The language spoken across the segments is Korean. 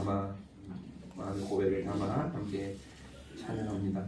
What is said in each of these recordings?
담아 마음의 고백을 담아 함께 찬양합니다.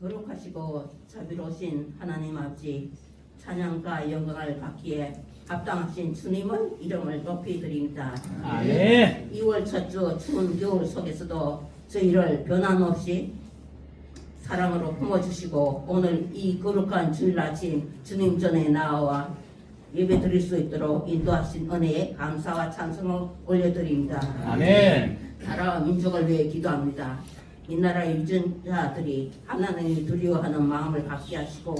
거룩하시고 자비로우신 하나님 아버지, 찬양과 영광을 받기에 합당하신 주님의 이름을 높이 드립니다. 아멘. 2월 첫 주 추운 겨울 속에서도 저희를 변함없이 사랑으로 품어주시고 오늘 이 거룩한 주일 아침 주님 전에 나와 예배 드릴 수 있도록 인도하신 은혜에 감사와 찬송을 올려드립니다. 아멘. 나라와 민족을 위해 기도합니다. 이 나라의 유전자들이 하나님을 두려워하는 마음을 갖게 하시고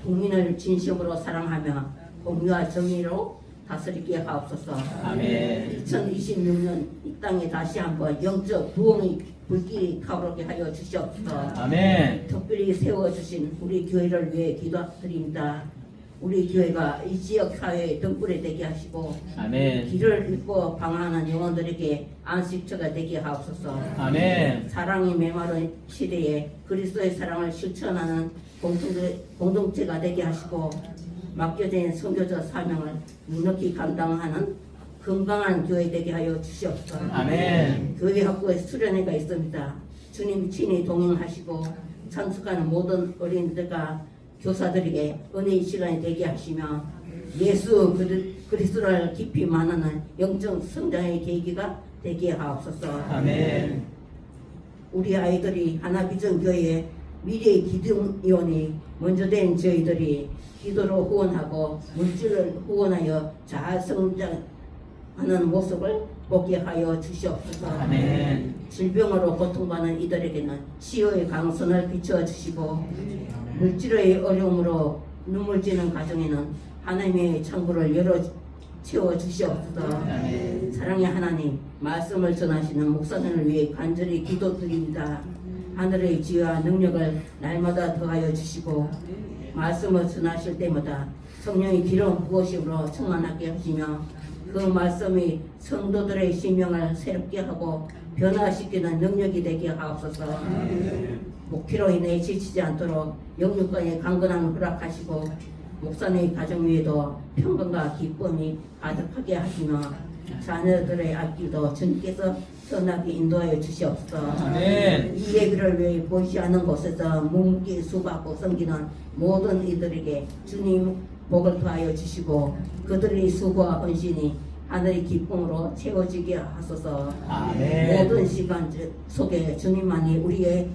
국민을 진심으로 사랑하며 공의와 정의로 다스리게 하옵소서. 아멘. 2026년 이 땅에 다시 한번 영적 부흥의 불길이 타오르게 하여 주시옵소서. 아멘. 특별히 세워주신 우리 교회를 위해 기도드립니다. 우리 교회가 이 지역 사회의 등불이 되게 하시고 아멘. 길을 잃고 방황하는 영혼들에게 안식처가 되게 하옵소서. 아멘. 사랑이 메마른 시대에 그리스도의 사랑을 실천하는 공동체가 되게 하시고 맡겨진 선교적 사명을 묵묵히 감당하는 건강한 교회 되게 하여 주시옵소서. 아멘. 교회 학교에 수련회가 있습니다. 주님 친히 동행하시고 참석하는 모든 어린이들과 교사들에게 은혜의 시간이 되게 하시며 예수 그리스도를 깊이 만나는 영적 성장의 계기가 되게 하옵소서. 아멘. 우리 아이들이 하나비전교회의 미래의 기둥이오니 먼저 된 저희들이 기도로 후원하고 물질을 후원하여 잘 성장하는 모습을 보게 하여 주시옵소서. 아멘. 질병으로 고통받는 이들에게는 치유의 강선을 비춰주시고 물질의 어려움으로 눈물 지는 가정에는 하나님의 창구를 열어 채워주시옵소서. 아멘. 사랑의 하나님, 말씀을 전하시는 목사님을 위해 간절히 기도드립니다. 하늘의 지혜와 능력을 날마다 더하여 주시고 말씀을 전하실 때마다 성령의 기름 부으심으로 충만하게 하시며 그 말씀이 성도들의 심령을 새롭게 하고 변화시키는 능력이 되게 하옵소서. 목피로 인해 지치지 않도록 영육간의 강건함을 허락하시고 목사님의 가정 위에도 평강과 기쁨이 가득하게 하시며 자녀들의 앞길도 주님께서 선하게 인도하여 주시옵소서. 아멘. 이 예비를 위해 보이지 않는 곳에서 묵묵히 수고하고 섬기는 모든 이들에게 주님 복을 더하여 주시고 그들의 수고와 헌신이 하늘의 기쁨으로 채워지게 하소서. 아멘. 모든 시간 속에 주님만이 우리의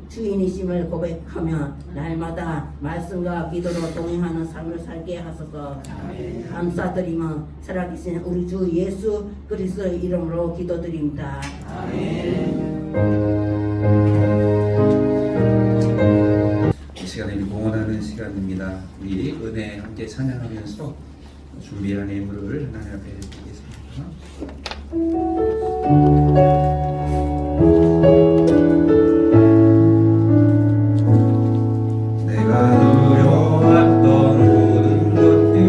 주인이심을 고백하며 날마다 말씀과 기도로 동행하는 삶을 살게 하소서. 감사드리며 살아계신 우리 주 예수 그리스도의 이름으로 기도드립니다. 이 시간에는 봉헌하는 시간입니다. 우리 은혜 함께 찬양하면서 준비한 예물을 하나님 앞에 드리겠습니다. 내가 누려왔던 모든 것들이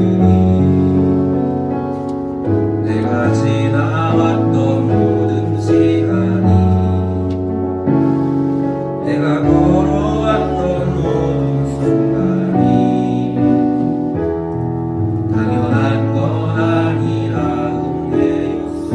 내가 지나왔던 모든 시간이 내가 걸어왔던 모든 순간이 당연한 건 아니라 은혜였어.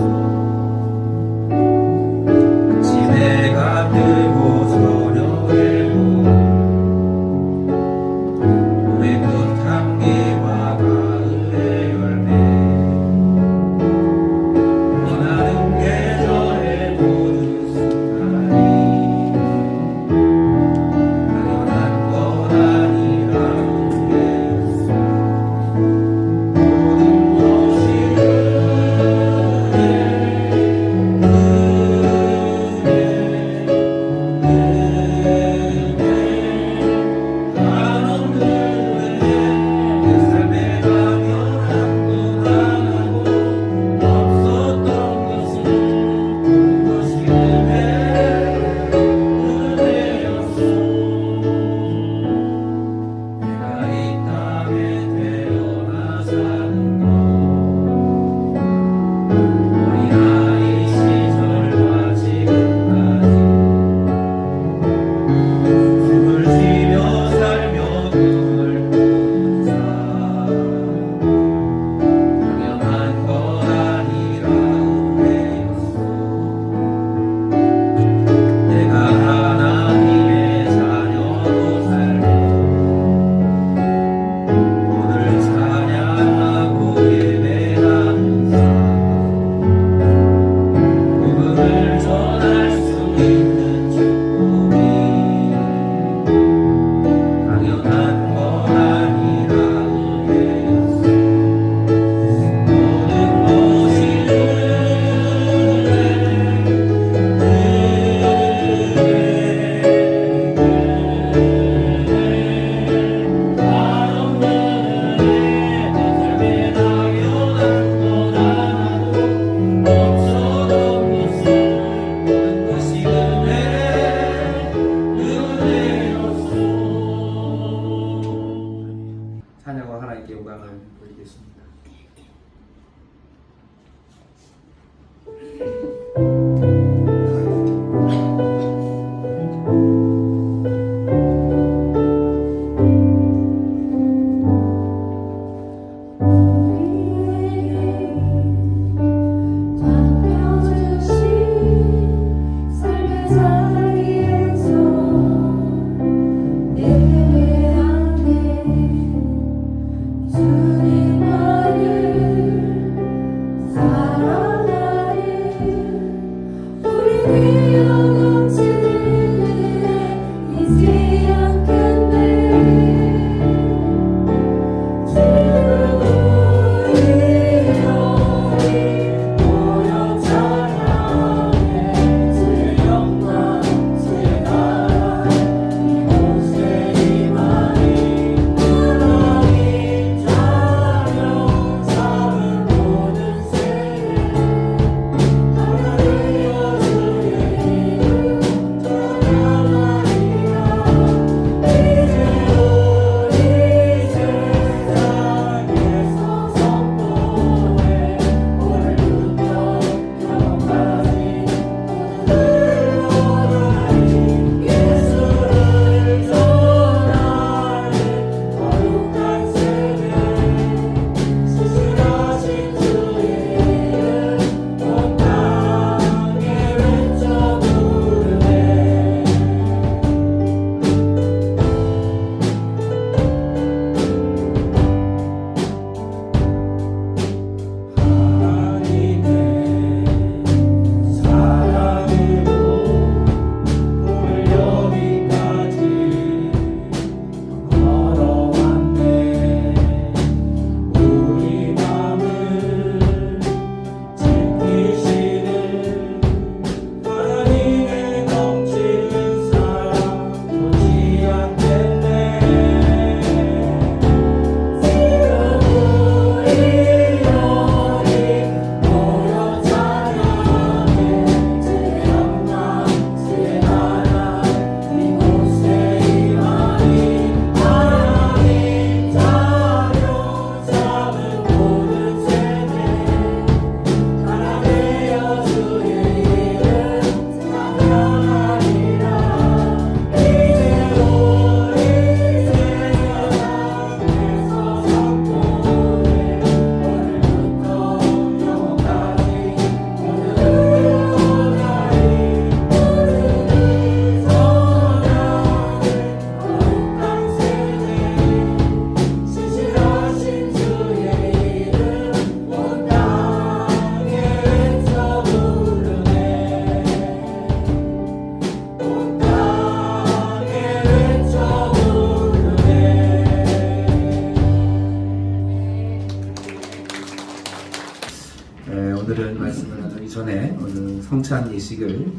성찬 예식을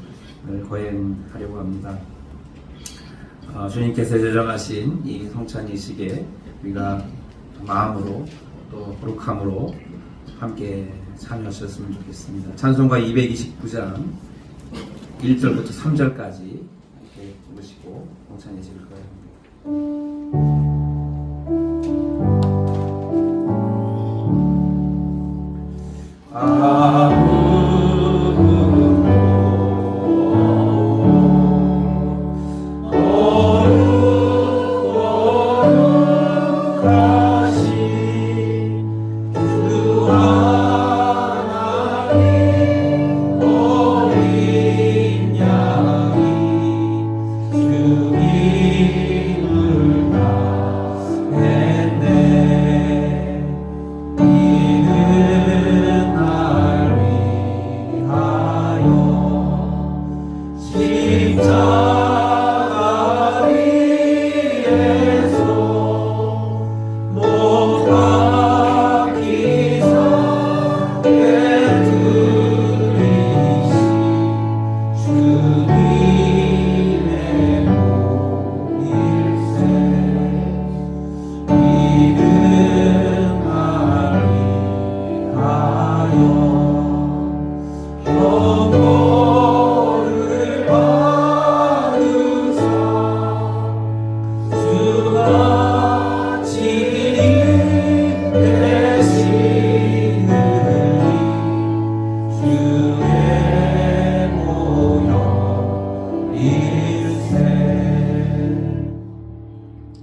거행하려고 합니다. 주님께서 제정하신 이 성찬 예식에 우리가 마음으로 또 거룩함으로 함께 참여하셨으면 좋겠습니다. 찬송가 229장 1절부터 3절까지 이렇게 읽으시고 성찬 예식을 거행합니다.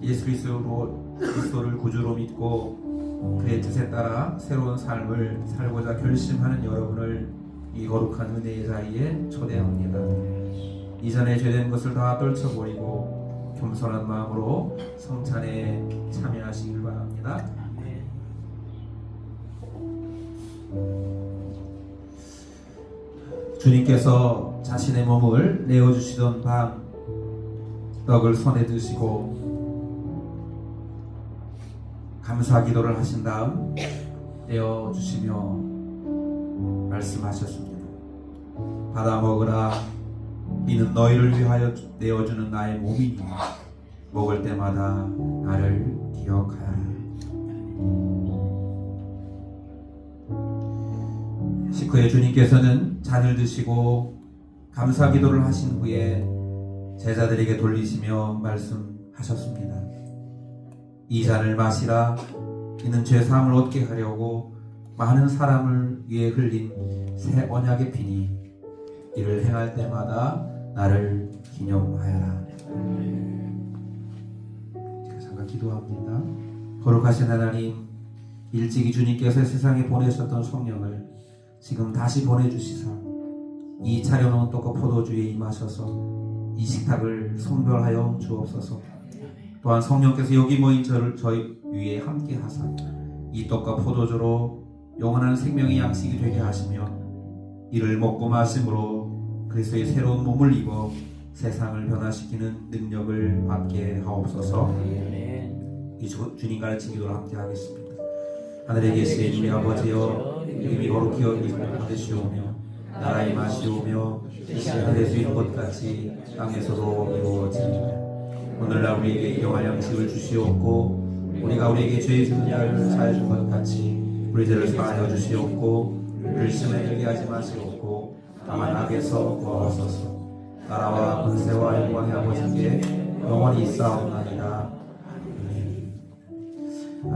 예수 그리스도를 구주로 믿고 그의 뜻에 따라 새로운 삶을 살고자 결심하는 여러분을 이 거룩한 은혜의 자리에 초대합니다. 이전에 죄된 것을 다 떨쳐버리고 겸손한 마음으로 성찬에 참여하시길 바랍니다. 주님께서 자신의 몸을 내어주시던 밤 떡을 손에 드시고 감사 기도를 하신 다음 내어주시며 말씀하셨습니다. 받아 먹으라. 이는 너희를 위하여 내어주는 나의 몸이니 먹을 때마다 나를 기억하라. 식후에 주님께서는 잔을 드시고 감사 기도를 하신 후에 제자들에게 돌리시며 말씀하셨습니다. 이 잔을 마시라. 이는 죄사함을 얻게 하려고 많은 사람을 위해 흘린 새 언약의 피니 이를 행할 때마다 나를 기념하여라. 잠깐 기도합니다. 거룩하신 하나님, 일찍이 주님께서 세상에 보내셨던 성령을 지금 다시 보내주시사 이 차려놓은 떡과 포도주에 임하셔서 이 식탁을 성별하여 주옵소서. 또한 성령께서 여기 모인 저희 위에 함께 하사 이 떡과 포도주로 영원한 생명의 양식이 되게 하시며 이를 먹고 마심으로 그리스도의 새로운 몸을 입어 세상을 변화시키는 능력을 받게 하옵소서. 이 주님 가르친 기도를 함께 하겠습니다. 하늘에 계신 우리 아버지여, 이름이 거룩히 여기시오며 나라의 맛이 오며 뜻이 하늘에서 이룬 것 같이 땅에서도 이루어지리라. 오늘날 우리에게 일용할 양식을 주시옵고 우리가 우리에게 죄 지은 자를 사해 준 것 같이 우리 죄를 사하여 주시옵고 우리를 시험에 들게 하지 마시옵고 다만 악에서 구하옵소서. 나라와 권세와 영광의 아버지께 영원히 있사옵나이다.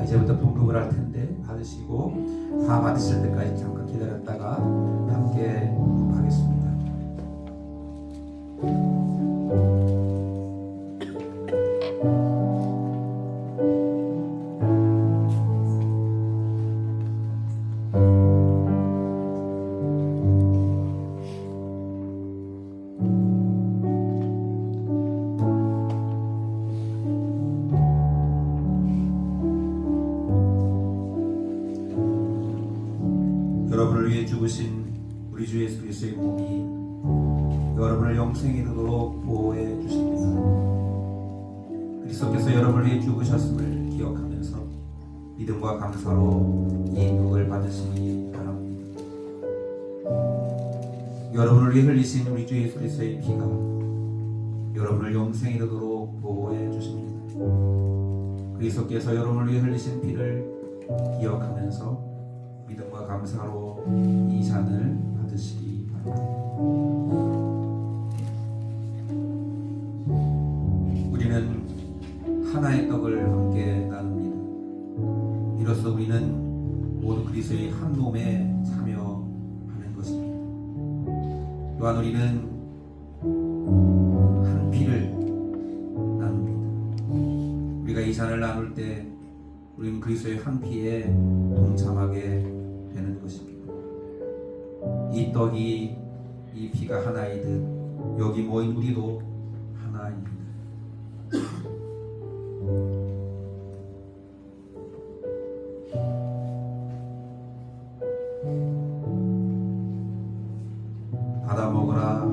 이제부터 봉급을 할 텐데 받으시고 다 받으실 때까지 잠깐 기다렸다가 함께 하겠습니다. 여러분을 위해 죽으신 우리 주 예수 그리스도의 몸이 여러분을 영생에 이르도록 보호해 주십니다. 그리스도께서 여러분을 위해 죽으셨음을 기억하면서 믿음과 감사로 이 떡을 받으시기 바랍니다. 여러분을 위해 흘리신 우리 주 예수 그리스도의 피가 여러분을 영생에 이르도록 보호해 주십니다. 그리스도께서 여러분을 위해 흘리신 피를 기억하면서 믿음과 감사로 이 잔을 받으시기 바랍니다. 우리는 하나의 떡을 함께 나눕니다. 이로써 우리는 모두 그리스도의 한 몸에 참여하는 것입니다. 또한 우리는 한 피를 나눕니다. 우리가 이 잔을 나눌 때 우리는 그리스도의 한 피에 동참하게 되는 것입니다. 이 떡이 이 피가 하나이듯 여기 모인 우리도 하나입니다. 받아 먹으라.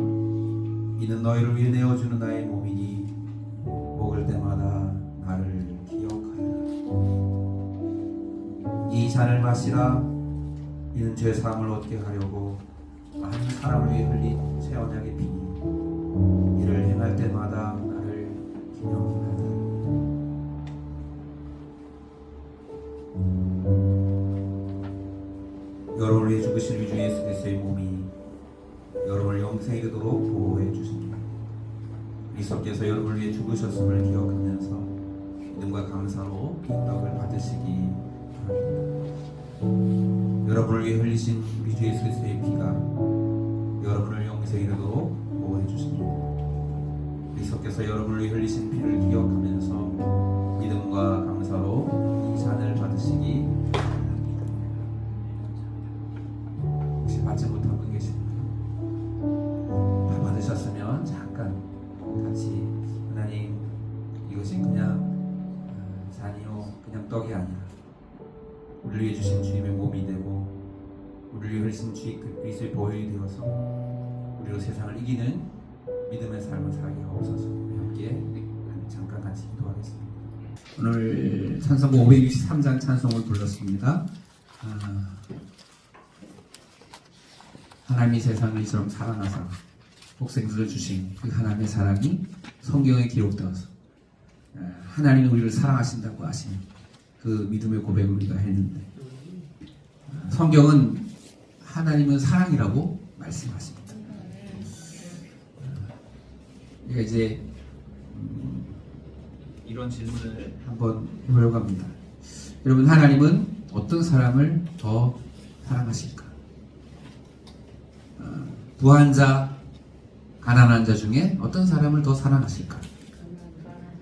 이는 너희를 위해 내어주는 나의 몸이니 먹을 때마다 나를 기억하라. 이 잔을 마시라. 이는 죄 사함을 얻게 하려고 많은 사람을 위해 흘린 새 언약의 피니 이를 행할 때마다 나를 기념하라. 여러분을 위해 죽으신 우리 주 예수 그리스도의 몸이 여러분을 영생에 이르도록 보호해 주십니다. 그리스도께서 여러분을 위해 죽으셨음을 기억하면서 믿음과 감사로 이 떡을 받으시기 바랍니다. 여러분을 위해 흘리신 우리 주 예수 그리스도의 피가 여러분을 영생에 이르도록 보호해 주십니다. 그리스도께서 여러분을 위해 흘리신 피를 기억하면서 믿음과 감사로 이 잔을 받으시기 바랍니다. 혹시 받지 못한 분 계십니까? 다 받으셨으면 잠깐 같이 하나님, 이것이 그냥 잔이요 그냥 떡이 아니라 우리를 위해 주신 주님의 몸이 되고 우리를 위해 흘리신 주 그리스도의 보혈이 되어서 우리로 세상을 이기는 믿음의 삶을 살게 하옵소서. 함께 잠깐 같이 기도하겠습니다. 오늘 찬송가 563장 찬송을 불렀습니다. 하나님이 세상을 이처럼 사랑하사 독생자를 주신 그 하나님의 사랑이 성경에 기록되어서 하나님이 우리를 사랑하신다고 하신 그 믿음의 고백을 우리가 했는데, 성경은 하나님은 사랑이라고 말씀하십니다. 우리가 이제 이런 질문을 한번 해보려고 합니다. 여러분, 하나님은 어떤 사람을 더 사랑하실까? 부한 자, 가난한 자 중에 어떤 사람을 더 사랑하실까?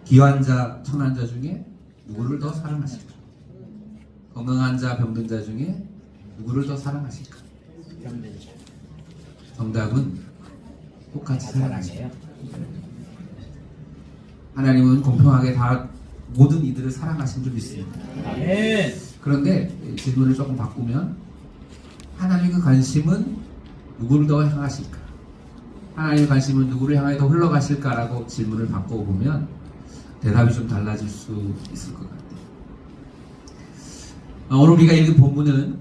귀한 자, 천한 자 중에 누구를 더 사랑하실까? 건강한 자, 병든 자 중에 누구를 더 사랑하실까? 정답은 똑같이 사랑하세요. 하나님은 공평하게 다 모든 이들을 사랑하신 줄 믿습니다. 그런데 질문을 조금 바꾸면, 하나님의 관심은 누구를 더 향하실까? 하나님의 관심은 누구를 향해 더 흘러가실까라고 질문을 바꿔보면 대답이 좀 달라질 수 있을 것 같아요. 오늘 우리가 읽은 본문은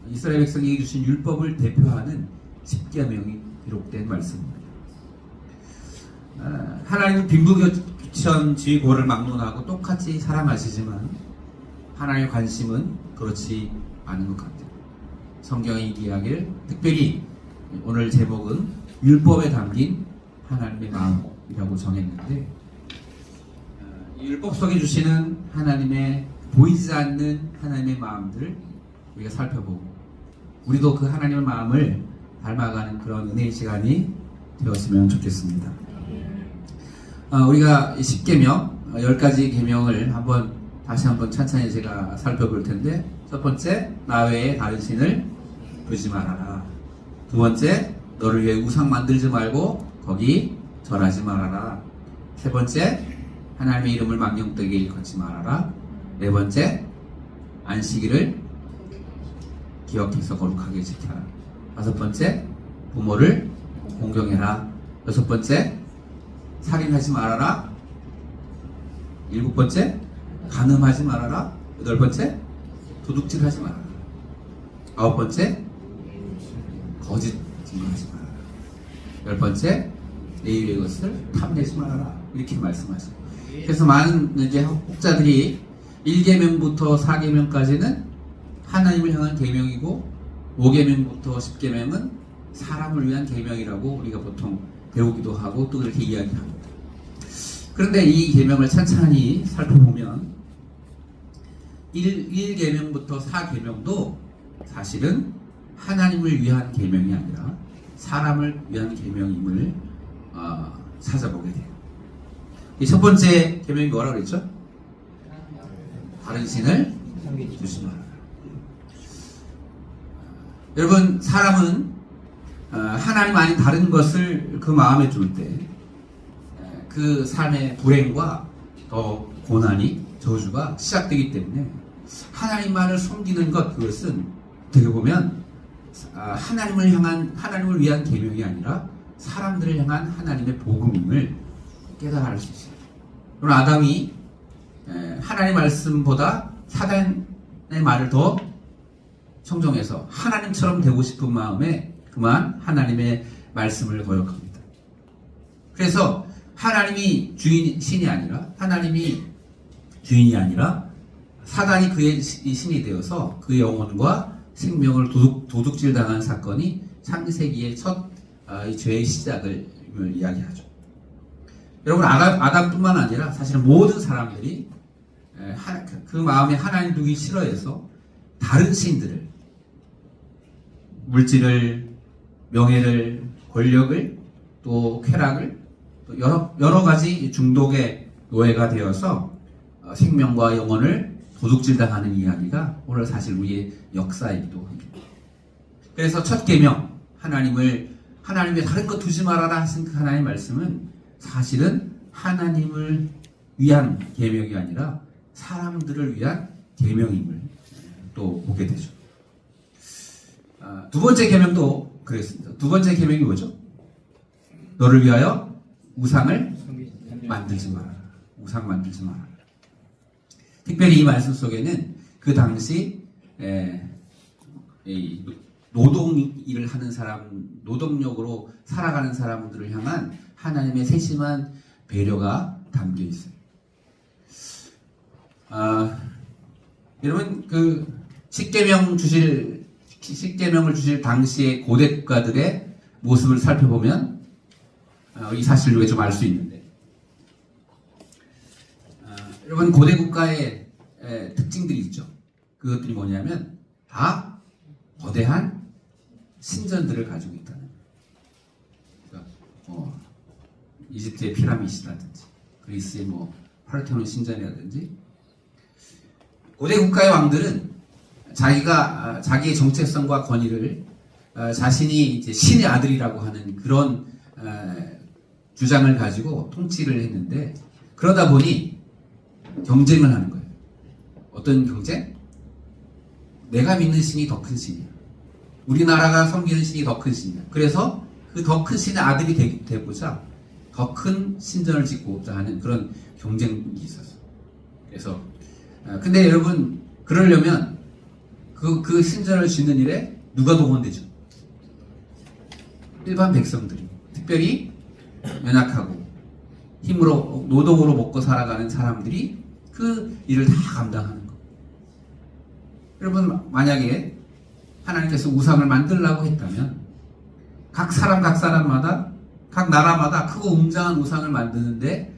이스라엘 백성에게 주신 율법을 대표하는 십계명이 기록된 말씀입니다. 하나님은 빈부귀천주의고를 막론하고 똑같이 사랑하시지만 하나님의 관심은 그렇지 않은 것 같아요. 성경이 이야기를 특별히 오늘 제목은 율법에 담긴 하나님의 마음이라고 정했는데, 이 율법 속에 주시는 하나님의 보이지 않는 하나님의 마음들 우리가 살펴보고 우리도 그 하나님의 마음을 닮아가는 그런 은혜의 시간이 되었으면 좋겠습니다. 우리가 10계명 10가지 계명을 다시 한번 찬찬히 제가 살펴볼 텐데, 첫 번째, 나 외에 다른 신을 두지 말아라. 두 번째, 너를 위해 우상 만들지 말고 거기 절하지 말아라. 세 번째, 하나님의 이름을 망령되게 일컫지 말아라. 네 번째, 안식일을 기억해서 거룩하게 지켜라. 다섯 번째, 부모를 공경해라. 여섯 번째, 살인하지 말아라. 일곱 번째, 간음하지 말아라. 여덟 번째, 도둑질하지 말아라. 아홉 번째, 거짓 증거하지 말아라. 10번째, 내 입의 것을 탐내지 말아라. 이렇게 말씀하시고, 그래서 많은 이제 학자들이 1계명부터 4계명까지는 하나님을 향한 계명이고 5계명부터 10계명은 사람을 위한 계명이라고 우리가 보통 배우기도 하고 또 그렇게 이야기합니다. 그런데 이 계명을 찬찬히 살펴보면 1계명부터 4계명도 사실은 하나님을 위한 계명이 아니라 사람을 위한 계명임을 찾아보게 돼요. 이 첫 번째 계명이 뭐라고 그랬죠? 다른 신을 두지 말아라. 여러분, 사람은 하나님 아닌 다른 것을 그 마음에 둘 때 그 삶의 불행과 더 고난이, 저주가 시작되기 때문에 하나님만을 섬기는 것, 그것은 어떻게 보면 하나님을 위한 계명이 아니라 사람들을 향한 하나님의 복음임을 깨달아 알 수 있어요. 그럼 아담이 하나님의 말씀보다 사단의 말을 더 청정해서 하나님처럼 되고 싶은 마음에 그만 하나님의 말씀을 거역합니다. 그래서 하나님이 신이 아니라, 하나님이 주인이 아니라 사단이 그의 신이 되어서 그의 영혼과 생명을 도둑질 당한 사건이 창세기의 첫 죄의 시작을 이야기하죠. 여러분, 아담뿐만 아니라 사실 모든 사람들이 그 마음에 하나님 두기 싫어해서 다른 신들을, 물질을, 명예를, 권력을, 또 쾌락을, 또 여러 가지 중독의 노예가 되어서 생명과 영혼을 도둑질당하는 이야기가 오늘 사실 우리의 역사이기도 합니다. 그래서 첫 계명, 하나님의 다른 것 두지 말아라 하신 그 하나님의 말씀은 사실은 하나님을 위한 계명이 아니라 사람들을 위한 계명임을 또 보게 되죠. 두 번째 계명도 그랬습니다. 두 번째 계명이 뭐죠? 너를 위하여 우상을 만들지 마라. 우상 만들지 마라. 특별히 이 말씀 속에는 그 당시 노동 일을 하는 사람, 노동력으로 살아가는 사람들을 향한 하나님의 세심한 배려가 담겨 있어요. 여러분, 그 십계명을 주실 당시의 고대 국가들의 모습을 살펴보면 이 사실을 좀 알 수 있는데, 여러분, 고대 국가의 특징들이 있죠. 그것들이 뭐냐면 다 거대한 신전들을 가지고 있다는 거예요. 그러니까 이집트의 피라미드라든지 그리스의 파르테논 신전이라든지, 고대 국가의 왕들은 자기의 정체성과 권위를 자신이 이제 신의 아들이라고 하는 그런 주장을 가지고 통치를 했는데, 그러다 보니 경쟁을 하는 거예요. 어떤 경쟁? 내가 믿는 신이 더 큰 신이야. 우리나라가 섬기는 신이 더 큰 신이야. 그래서 그 더 큰 신의 아들이 되고자 더 큰 신전을 짓고자 하는 그런 경쟁이 있었어요. 그래서 근데 여러분, 그러려면 그 신전을 짓는 일에 누가 동원되죠? 일반 백성들이, 특별히 연약하고 힘으로, 노동으로 먹고 살아가는 사람들이 그 일을 다 감당하는 거. 여러분, 만약에 하나님께서 우상을 만들라고 했다면 각 사람마다, 각 나라마다 크고 웅장한 우상을 만드는데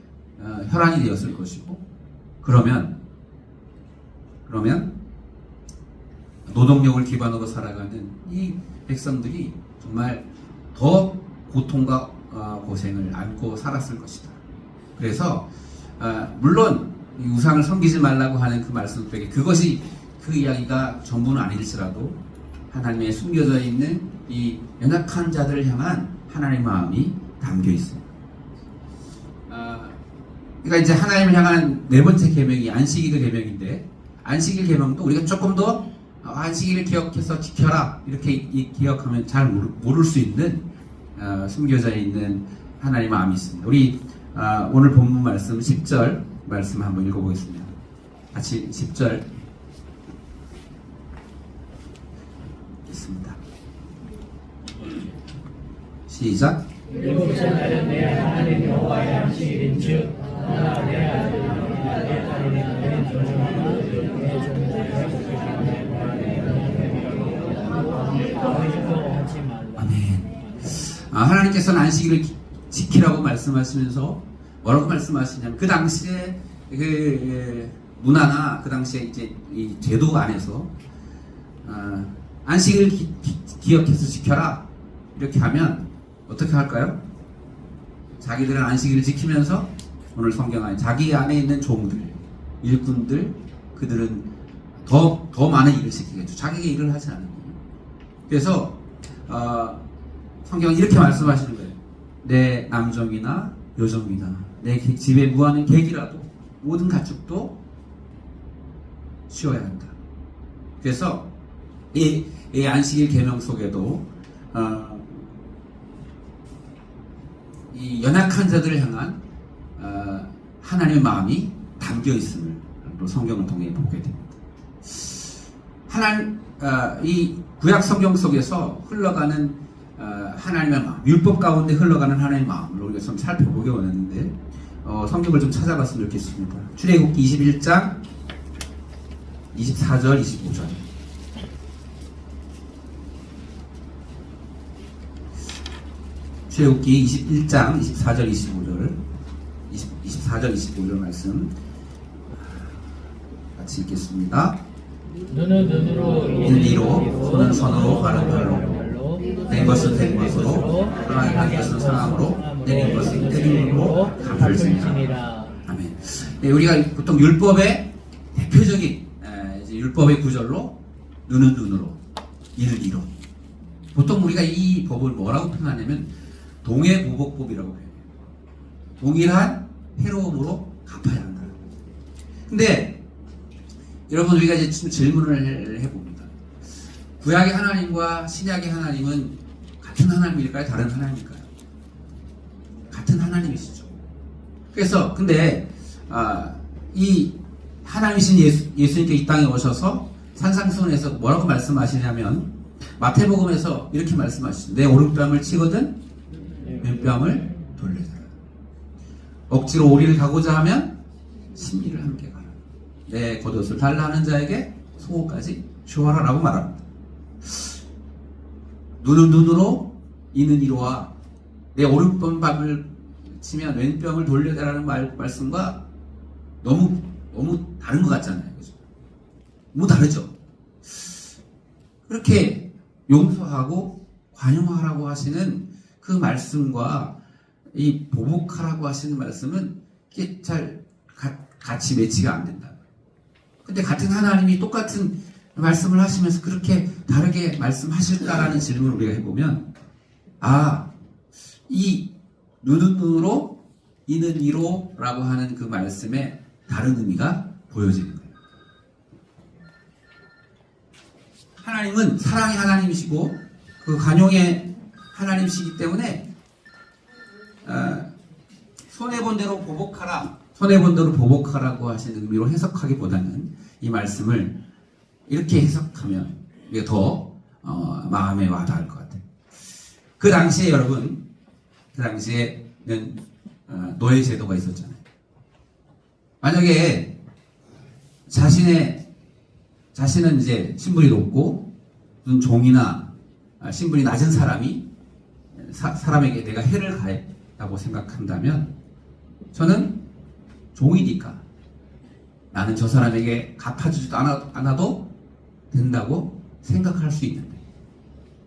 혈안이 되었을 것이고, 그러면 노동력을 기반으로 살아가는 이 백성들이 정말 더 고통과 고생을 안고 살았을 것이다. 그래서 물론 이 우상을 섬기지 말라고 하는 그 말씀 속에 그것이, 그 이야기가 전부는 아닐지라도 하나님의 숨겨져 있는 이 연약한 자들을 향한 하나님의 마음이 담겨 있습니다. 그러니까 이제 하나님을 향한 네 번째 계명이 안식일 계명인데, 안식일 계명도 우리가 조금 더 안식일을 기억해서 지켜라 이렇게 기억하면 잘 모를 수 있는 숨겨져 있는 하나님의 마음이 있습니다. 우리 오늘 본문 말씀 10절 말씀 한번 읽어보겠습니다. 같이 10절 읽겠습니다. 시작. 일곱째 날은 내 하나님 여호와의 안식일인즉 너나 내 아들이나 내 딸이나 내 조상이나 내 종자여 하지 말라. 아멘. 하나님께서는 안식일을 지키라고 말씀하시면서 뭐라고 말씀하시냐면 그 당시에 그 문화나 그 당시에 이제 이 제도 안에서 안식일을 기억해서 지켜라 이렇게 하면 어떻게 할까요? 자기들은 안식일을 지키면서 오늘 성경 안에 자기 안에 있는 종들, 일꾼들 그들은 더 많은 일을 시키겠죠. 자기가 일을 하지 않는 거예요. 그래서 성경은 이렇게 말씀하시는 거예요. 내 남종이나 여종이나 내 집에 무하는 객이라도 모든 가축도 쉬어야 한다. 그래서 이 안식일 계명 속에도 이 연약한 자들을 향한 하나님의 마음이 담겨 있음을 성경을 통해 보게 됩니다. 이 구약 성경 속에서 흘러가는 하나님의 마음, 율법 가운데 흘러가는 하나님의 마음을 우리가 좀 살펴보게 원했는데 성경을 좀 찾아봤으면 좋겠습니다. 출애굽기 21장 24절 25절 출애굽기 21장 24절 25절 24절 25절 말씀 같이 읽겠습니다. 눈은 눈으로 이는 이로 손은 손으로 발은 발로 된 것은 된 것으로 사랑한 것은 사랑으로 때린 것은 때림으로 갚을지니라. 아멘. 네, 우리가 보통 율법의 대표적인 이제 율법의 구절로 눈은 눈으로 이는 이로 보통 우리가 이 법을 뭐라고 표현하냐면 동해보복법이라고 표현해요. 동일한 해로움으로 갚아야 한다. 근데 여러분 우리가 이제 질문을 해봅니다. 구약의 하나님과 신약의 하나님은 같은 하나님일까요? 다른 하나님일까요? 같은 하나님이시죠. 그래서 근데 이 하나님이신 예수님께 이 땅에 오셔서 산상수훈에서 뭐라고 말씀하시냐면 마태복음에서 이렇게 말씀하시죠. 내 오른뺨을 치거든 왼뺨을 돌려줘라. 억지로 오리를 가고자 하면 심리를 함께 가라. 내 겉옷을 달라 하는 자에게 속옷까지 주어라 라고 말합니다. 눈은 눈으로 이는 이로와 내 오른뺨을 치면 왼뺨을 돌려달라는 말씀과 너무 다른 것 같잖아요. 그죠? 너무 다르죠? 그렇게 용서하고 관용하라고 하시는 그 말씀과 이 보복하라고 하시는 말씀은 이게 잘 같이 매치가 안 된다. 근데 같은 하나님이 똑같은 말씀을 하시면서 그렇게 다르게 말씀하실까라는 질문을 우리가 해보면 이 눈은 눈으로 이는 이로 라고 하는 그 말씀에 다른 의미가 보여지는 거예요. 하나님은 사랑의 하나님이시고 그 관용의 하나님이시기 때문에 손해본 대로 보복하라고 하시는 의미로 해석하기보다는 이 말씀을 이렇게 해석하면 이게 더 마음에 와닿을 것 같아요. 그 당시에 여러분, 그 당시에는 노예 제도가 있었잖아요. 만약에 자신은 이제 신분이 높고 무슨 종이나 신분이 낮은 사람에게 내가 해를 가했다고 생각한다면 저는 종이니까 나는 저 사람에게 갚아주지도 않아도 된다고 생각할 수 있는데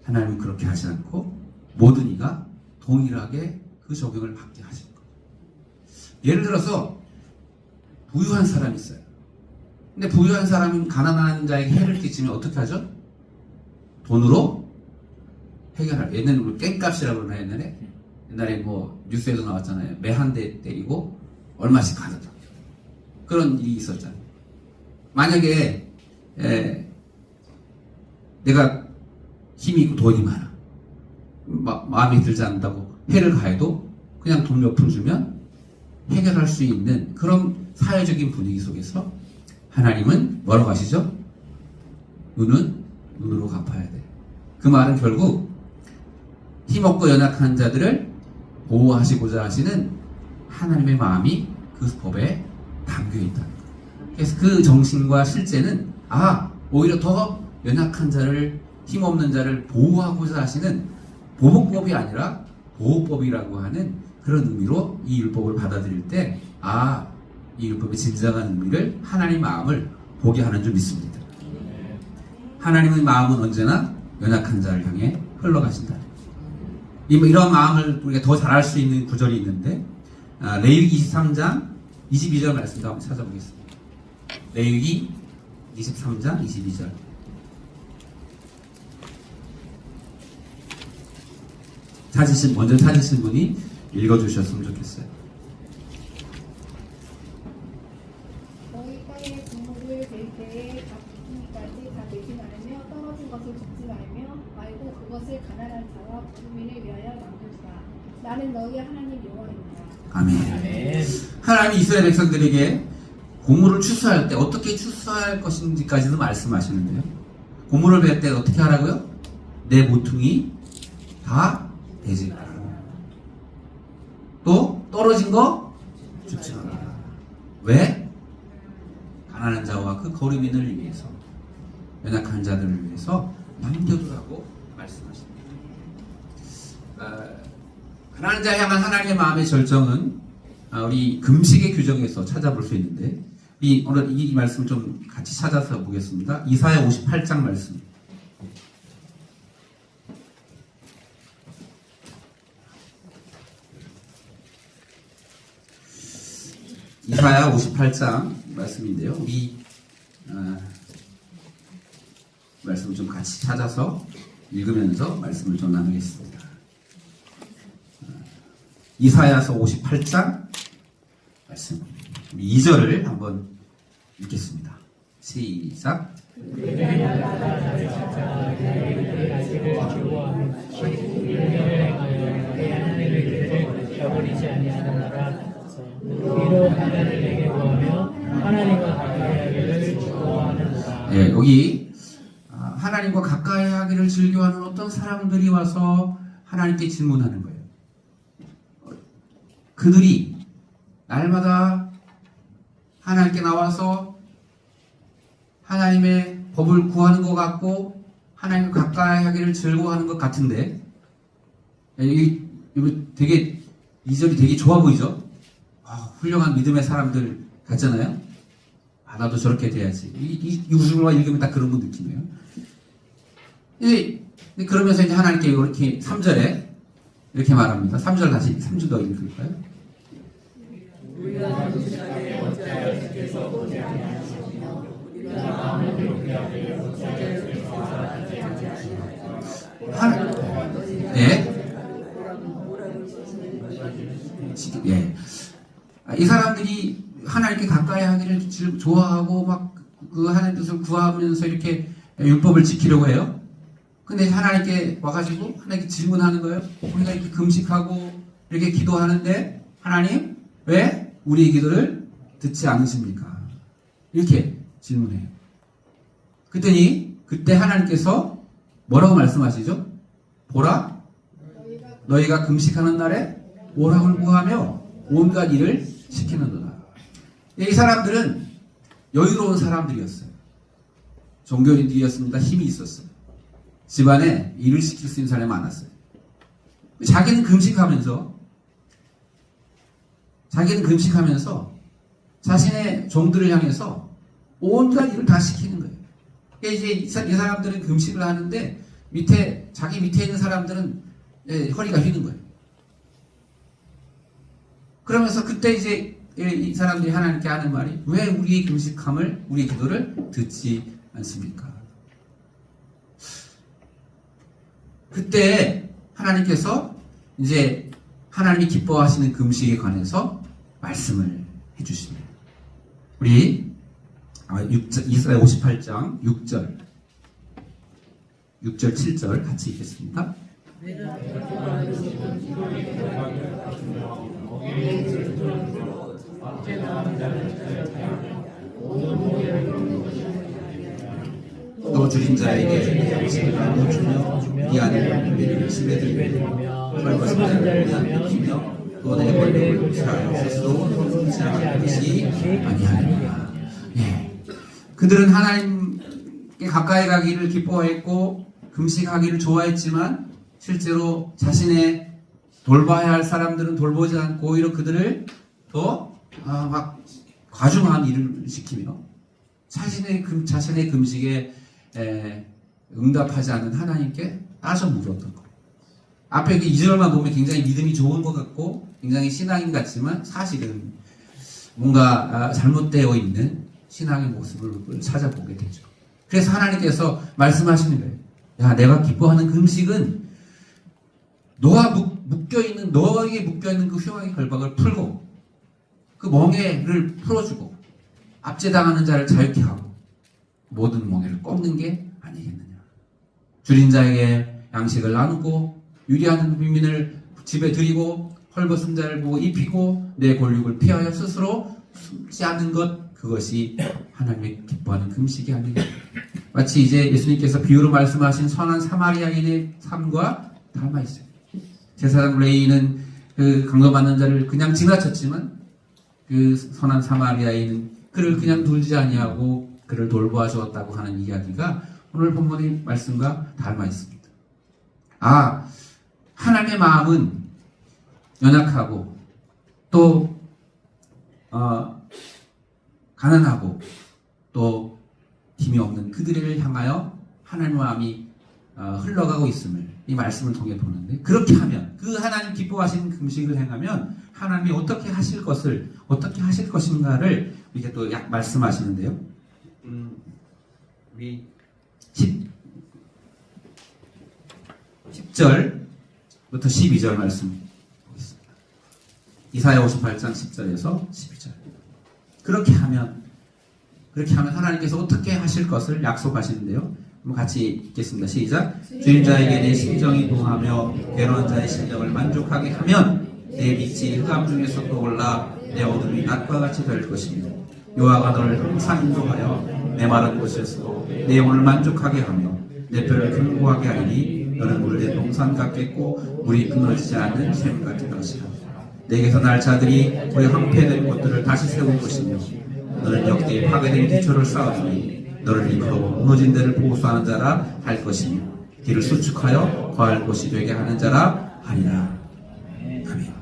하나님은 그렇게 하지 않고 모든 이가 동일하게 그 적용을 받게 하신 거예요. 예를 들어서 부유한 사람이 있어요. 근데 부유한 사람은 가난한 자에게 해를 끼치면 어떻게 하죠? 돈으로 해결할. 옛날에 깽값이라고 그러나 옛날에 뭐 뉴스에도 나왔잖아요. 매 한 대 때리고 얼마씩 가졌다. 그런 일이 있었잖아요. 만약에 내가 힘이 있고 돈이 많아. 마음에 들지 않는다고 해를 가해도 그냥 돈 몇 푼 주면 해결할 수 있는 그런 사회적인 분위기 속에서 하나님은 뭐라고 하시죠? 눈은 눈으로 갚아야 돼. 그 말은 결국 힘없고 연약한 자들을 보호하시고자 하시는 하나님의 마음이 그 법에 담겨 있다. 그래서 그 정신과 실제는 오히려 더 연약한 자를, 힘없는 자를 보호하고자 하시는 보복법이 아니라 보호법이라고 하는 그런 의미로 이 율법을 받아들일 때 이 율법의 진정한 의미를 하나님 마음을 보게 하는 줄 믿습니다. 하나님의 마음은 언제나 연약한 자를 향해 흘러가신다. 이런 마음을 우리가 더 잘할 수 있는 구절이 있는데 레위기 23장 22절 말씀도 한번 찾아보겠습니다. 레위기 23장 22절. 먼저 찾으신 분이 읽어주셨으면 좋겠어요. 너희 땅의 국물을 낼 때에 각 부분까지 다 내지 않으며 떨어진 것을 줍지 말고 그것을 가난한 자와 부민을 위하여 남겨주라. 나는 너희 하나님 여호와입니다. 아멘. 하나님이 이스라엘 백성들에게 고물을 추수할 때 어떻게 추수할 것인지까지도 말씀하시는데요. 고물을 벨 때 어떻게 하라고요? 내 모퉁이 다 되지 마라. 또 떨어진 거 줍지 마라. 왜? 가난한 자와 그 거류민을 위해서, 연약한 자들을 위해서 남겨두라고 말씀하십니다. 가난한 자 향한 하나님의 마음의 절정은 우리 금식의 규정에서 찾아볼 수 있는데, 오늘 이 말씀을 좀 같이 찾아서 보겠습니다. 이사야 58장 말씀. 이사야 58장 말씀인데요. 우리 말씀을 좀 같이 찾아서 읽으면서 말씀을 좀 나누겠습니다. 이사야서 58장 말씀 2절을 한번 읽겠습니다. 시작. 네, 여기 하나님과 가까이 하기를 즐겨하는 어떤 사람들이 와서 하나님께 질문하는 거예요. 그들이 날마다 하나님께 나와서 하나님의 법을 구하는 것 같고 하나님과 가까이 하기를 즐거워하는 것 같은데, 여기 되게 이절이 되게 좋아 보이죠? 훌륭한 믿음의 사람들 같잖아요. 나도 저렇게 돼야지. 이 구절만 읽으면 딱 그런 거 느끼네요. 그러면서 이제 하나님께 이렇게 3절에 이렇게 말합니다. 3절 다시 3절 더 읽을까요? 이 사람들이 하나님께 가까이 하기를 좋아하고 막 그 하나님 뜻을 구하면서 이렇게 율법을 지키려고 해요. 근데 하나님께 와가지고 하나님께 질문하는 거예요. 우리가 이렇게 금식하고 이렇게 기도하는데 하나님 왜 우리의 기도를 듣지 않으십니까? 이렇게 질문해요. 그때 하나님께서 뭐라고 말씀하시죠? 보라, 너희가 금식하는 날에 오락을 구하며 온갖 일을 시키는도다. 이 사람들은 여유로운 사람들이었어요. 종교인들이었습니다. 힘이 있었어요. 집안에 일을 시킬 수 있는 사람이 많았어요. 자기는 금식하면서 자신의 종들을 향해서 온갖 일을 다 시키는 거예요. 그러니까 이제 이 사람들은 금식을 하는데 자기 밑에 있는 사람들은 허리가 휘는 거예요. 그러면서 그때 이제 이 사람들이 하나님께 하는 말이 왜 우리의 금식함을, 우리의 기도를 듣지 않습니까? 그때 하나님께서 이제 하나님이 기뻐하시는 금식에 관해서 말씀을 해주십니다. 우리 이사야 58장 6절 7절 같이 읽겠습니다. 또 줄인 자에게 양식을 나눠주며 네 안에 은혜를 심해들며 헐벗은 자를 위하여 비키며 또 내 권력을 피하여 스스로 지나가는 것이 아니하리라. 예. 그들은 하나님께 가까이 가기를 기뻐했고 금식하기를 좋아했지만 실제로 자신의 돌봐야 할 사람들은 돌보지 않고 오히려 그들을 더 막 과중한 일을 시키며 자신의 금식에 응답하지 않는 하나님께 따져 물었던 것. 앞에 그 2절만 보면 굉장히 믿음이 좋은 것 같고 굉장히 신앙인 같지만 사실은 뭔가 잘못되어 있는 신앙의 모습을 찾아보게 되죠. 그래서 하나님께서 말씀하시는 거예요. 야, 내가 기뻐하는 금식은 너에게 묶여있는 그 흉악의 결박을 풀고 그 멍에를 풀어주고 압제당하는 자를 자유케 하고 모든 멍에를 꺾는 게 아니겠느냐. 줄인 자에게 양식을 나누고 유리한 빈민을 집에 들이고 헐벗은 자를 보고 입히고 내 권력을 피하여 스스로 숨지 않는 것, 그것이 하나님의 기뻐하는 금식이 아니냐. 마치 이제 예수님께서 비유로 말씀하신 선한 사마리아인의 삶과 닮아 있어요. 제사장 레위인은 그 강도받는 자를 그냥 지나쳤지만 그 선한 사마리아인은 그를 그냥 둘지 아니하고 그를 돌보아 주었다고 하는 이야기가 오늘 본문의 말씀과 닮아 있습니다. 하나님의 마음은 연약하고 또 가난하고 또 힘이 없는 그들을 향하여 하나님의 마음이 흘러가고 있음을 이 말씀을 통해 보는데, 그렇게 하면 그 하나님 기뻐하시는 금식을 행하면 하나님이 어떻게 하실 것인가를 이렇게 또 말씀하시는데요. 우리 10절부터 12절 말씀 보겠습니다. 이사야 58장 10절에서 12절. 그렇게 하면 하나님께서 어떻게 하실 것을 약속하시는데요. 한번 같이 읽겠습니다. 시작. 주인 자에게 내 심정이 동하며 괴로운 자의 심정을 만족하게 하면 내 빛이 흑암 중에서 떠올라 내 어둠이 낮과 같이 될 것입니다. 여호와가 너를 항상 인도하여 내 마른 곳에서도 내 영혼을 만족하게 하며 내 뼈를 견고하게 하리니 너는 물된 동산 같겠고 물이 끊어지지 않는 샘 같을 것이라. 내게서 날 자들이 거의 황폐된 곳들을 다시 세울 것이며 너는 역대에 파괴된 기초를 쌓아주니 너를 이끌어 무너진 데를 보수하는 자라 할 것이며 길을 수축하여 거할 곳이 되게 하는 자라 하리라. 아멘.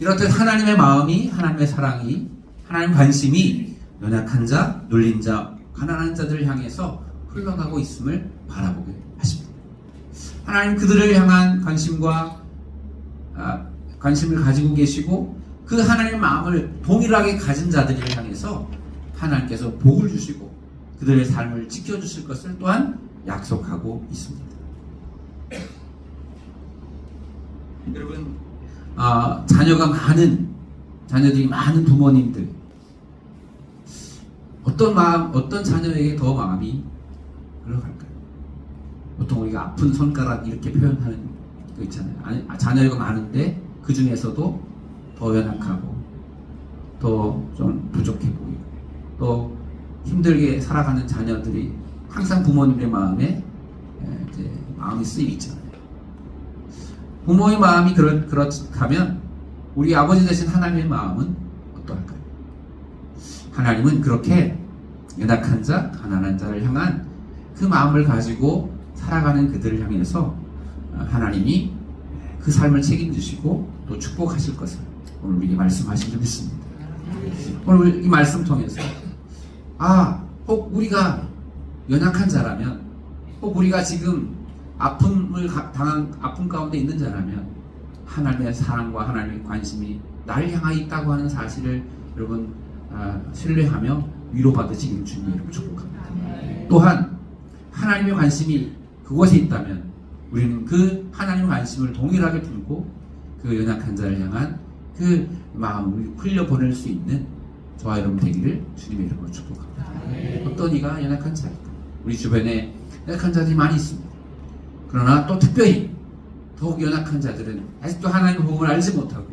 이렇듯 하나님의 마음이, 하나님의 사랑이, 하나님의 관심이 연약한 자, 눌린 자, 가난한 자들을 향해서 흘러가고 있음을 바라보게 하십니다. 하나님 그들을 향한 관심을 가지고 계시고 그 하나님의 마음을 동일하게 가진 자들을 향해서 하나님께서 복을 주시고 그들의 삶을 지켜주실 것을 또한 약속하고 있습니다. 여러분, 자녀들이 많은 부모님들, 어떤 자녀에게 더 마음이 흘러갈까요? 보통 우리가 아픈 손가락 이렇게 표현하는 거 있잖아요. 자녀가 많은데 그 중에서도 더 연약하고 더 좀 부족해 보이고 또 힘들게 살아가는 자녀들이 항상 부모님의 마음에 마음이 쓰이고 있잖아요. 부모의 마음이 그렇다면 우리 아버지 되신 하나님의 마음은 어떠할까요? 하나님은 그렇게 연약한 자, 가난한 자를 향한 그 마음을 가지고 살아가는 그들을 향해서 하나님이 그 삶을 책임지시고 또 축복하실 것을 오늘 우리에게 말씀하신 줄 믿습니다. 오늘 이 말씀 통해서 혹 우리가 연약한 자라면, 혹 우리가 지금 아픔 가운데 있는 자라면 하나님의 사랑과 하나님의 관심이 나를 향하여 있다고 하는 사실을 여러분 신뢰하며 위로받으시기를 주님의 이름으로 축복합니다. 또한 하나님의 관심이 그곳에 있다면 우리는 그 하나님의 관심을 동일하게 품고 그 연약한 자를 향한 그 마음을 흘려보낼 수 있는 저와 여러분 되기를 주님의 이름으로 축복합니다. 어떤 이가 연약한 자일까? 우리 주변에 연약한 자들이 많이 있습니다. 그러나 또 특별히 더욱 연약한 자들은 아직도 하나님의 복음을 알지 못하고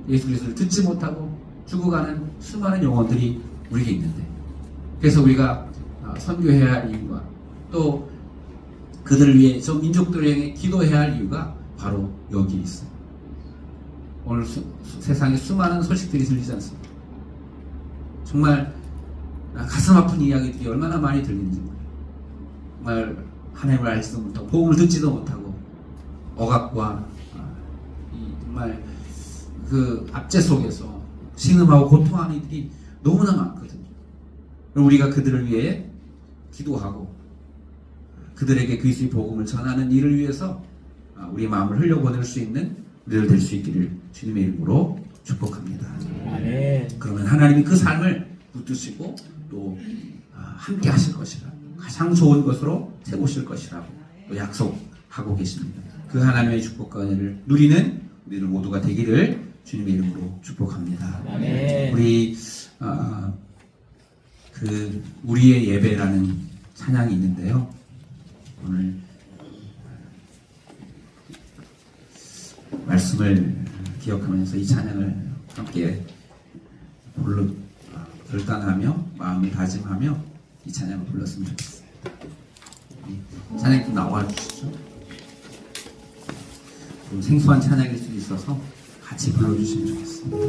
예수 그리스도를 듣지 못하고 죽어가는 수많은 영혼들이 우리에게 있는데, 그래서 우리가 선교해야 할 이유와 또 그들을 위해 저 민족들에게 기도해야 할 이유가 바로 여기 있어요. 오늘 세상에 수많은 소식들이 들리지 않습니까? 정말 가슴 아픈 이야기들이 얼마나 많이 들리는지 몰라요. 정말 하나님을 알지도 못하고 복음을 듣지도 못하고 억압과 정말 그 압제 속에서 신음하고 고통하는 이들이 너무나 많거든요. 우리가 그들을 위해 기도하고 그들에게 그리스도의 복음을 전하는 일을 위해서 우리의 마음을 흘려보낼 수 있는 우리들 될 수 있기를 주님의 이름으로 축복합니다. 아멘. 그러면 하나님이 그 삶을 붙드시고 또 함께 하실 것이라, 가장 좋은 것으로 세우실 것이라고 또 약속하고 계십니다. 그 하나님의 축복과 은혜를 누리는 우리들 모두가 되기를 주님의 이름으로 축복합니다. 아멘. 우리 우리의 예배라는 찬양이 있는데요. 오늘 말씀을 기억하면서 이 찬양을 함께 결단하며 마음을 다짐하며 이 찬양을 불렀으면 좋겠습니다. 찬양 좀 나와 주시죠. 좀 생소한 찬양일 수도 있어서 같이 불러주시면 좋겠습니다.